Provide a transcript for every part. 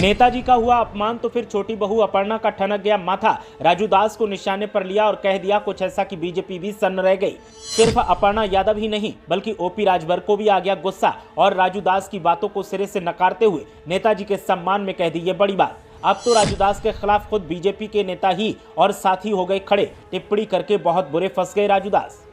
नेताजी का हुआ अपमान तो फिर छोटी बहू अपर्णा का ठनक गया माथा। राजू दास को निशाने पर लिया और कह दिया कुछ ऐसा कि बीजेपी भी सन्न रह गई। सिर्फ अपर्णा यादव ही नहीं बल्कि ओपी राजभर को भी आ गया गुस्सा और राजू दास की बातों को सिरे से नकारते हुए नेताजी के सम्मान में कह दी ये बड़ी बात। अब तो राजू दास के खिलाफ खुद बीजेपी के नेता ही और साथी हो गए खड़े। टिप्पणी करके बहुत बुरे फंस गए राजू दास।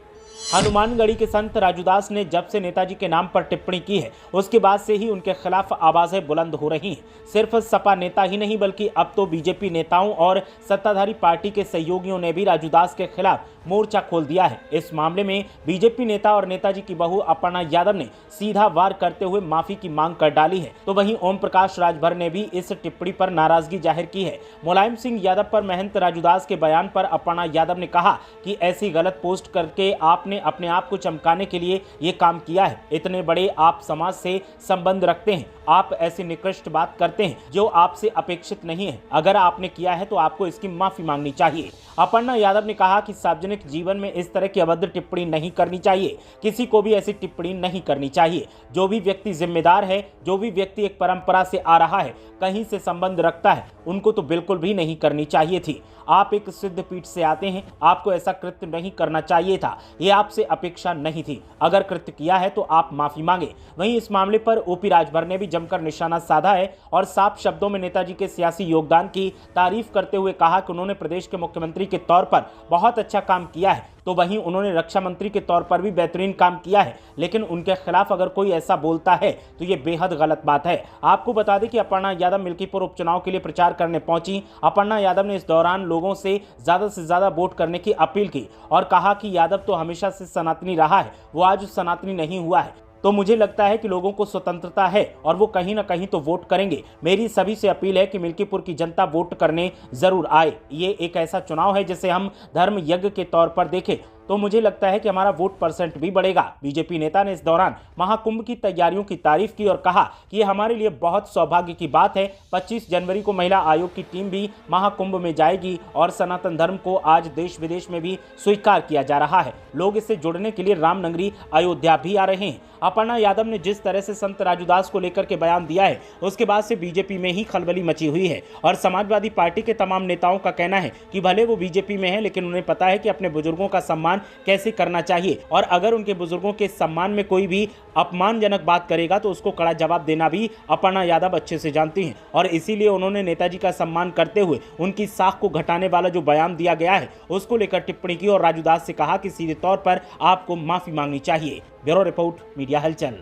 हनुमानगढ़ी के संत राजू दास ने जब से नेताजी के नाम पर टिप्पणी की है उसके बाद से ही उनके खिलाफ आवाजें बुलंद हो रही हैं। सिर्फ सपा नेता ही नहीं बल्कि अब तो बीजेपी नेताओं और सत्ताधारी पार्टी के सहयोगियों ने भी राजू दास के खिलाफ मोर्चा खोल दिया है। इस मामले में बीजेपी नेता और नेताजी की बहू अपर्णा यादव ने सीधा वार करते हुए माफी की मांग कर डाली है। तो वहीं ओम प्रकाश राजभर ने भी इस टिप्पणी पर नाराजगी जाहिर की है। मुलायम सिंह यादव पर महंत राजू दास के बयान पर अपर्णा यादव ने कहा कि ऐसी गलत पोस्ट करके आपने अपने आप को चमकाने के लिए ये काम किया है। इतने बड़े आप समाज से संबंध रखते हैं, आप ऐसी निकृष्ट बात करते हैं जो आपसे अपेक्षित नहीं है। अगर आपने किया है तो आपको इसकी माफी मांगनी चाहिए। अपर्णा यादव ने कहा कि सार्वजनिक जीवन में इस तरह की अभद्र टिप्पणी नहीं करनी चाहिए। किसी को भी ऐसी टिप्पणी नहीं करनी चाहिए। जो भी व्यक्ति जिम्मेदार है, जो भी व्यक्ति एक परंपरा से आ रहा है, कहीं से संबंध रखता है, उनको तो बिल्कुल भी नहीं करनी चाहिए थी। आप एक सिद्ध पीठ से आते हैं, आपको ऐसा कृत्य नहीं करना चाहिए था। ये आपसे अपेक्षा नहीं थी। अगर कृत्य किया है तो आप माफी मांगे। वहीं इस मामले पर ओपी राजभर ने भी जमकर निशाना साधा है और साफ शब्दों में नेताजी के सियासी योगदान की तारीफ करते हुए कहा कि उन्होंने प्रदेश के मुख्यमंत्री के तौर पर बहुत अच्छा काम किया है। तो वहीं उन्होंने रक्षा मंत्री के तौर पर भी बेहतरीन काम किया है। लेकिन उनके खिलाफ अगर कोई ऐसा बोलता है तो ये बेहद गलत बात है। आपको बता दें कि अपर्णा यादव मिल्कीपुर उपचुनाव के लिए प्रचार करने पहुंची। अपर्णा यादव ने इस दौरान लोगों से ज्यादा वोट करने की अपील की और कहा कि यादव तो हमेशा से सनातनी रहा है, वो आज सनातनी नहीं हुआ है। तो मुझे लगता है कि लोगों को स्वतंत्रता है और वो कहीं ना कहीं तो वोट करेंगे। मेरी सभी से अपील है कि मिल्कीपुर की जनता वोट करने जरूर आए। ये एक ऐसा चुनाव है जिसे हम धर्म यज्ञ के तौर पर देखें तो मुझे लगता है कि हमारा वोट परसेंट भी बढ़ेगा। बीजेपी नेता ने इस दौरान महाकुंभ की तैयारियों की तारीफ की और कहा कि ये हमारे लिए बहुत सौभाग्य की बात है। 25 जनवरी को महिला आयोग की टीम भी महाकुंभ में जाएगी और सनातन धर्म को आज देश विदेश में भी स्वीकार किया जा रहा है। लोग इससे जुड़ने के लिए रामनगरी अयोध्या भी आ रहे हैं। अपर्णा यादव ने जिस तरह से संत राजू दास को लेकर के बयान दिया है उसके बाद से बीजेपी में ही खलबली मची हुई है और समाजवादी पार्टी के तमाम नेताओं का कहना है कि भले वो बीजेपी में है लेकिन उन्हें पता है कि अपने बुजुर्गों का सम्मान कैसे करना चाहिए और अगर उनके बुजुर्गों के सम्मान में कोई भी अपमानजनक बात करेगा तो उसको कड़ा जवाब देना भी अपर्णा यादव अच्छे से जानती हैं। और इसीलिए उन्होंने नेताजी का सम्मान करते हुए उनकी साख को घटाने वाला जो बयान दिया गया है उसको लेकर टिप्पणी की और राजू दास से कहा कि सीधे तौर पर आपको माफी मांगनी चाहिए। ब्यूरो रिपोर्ट, मीडिया हलचल।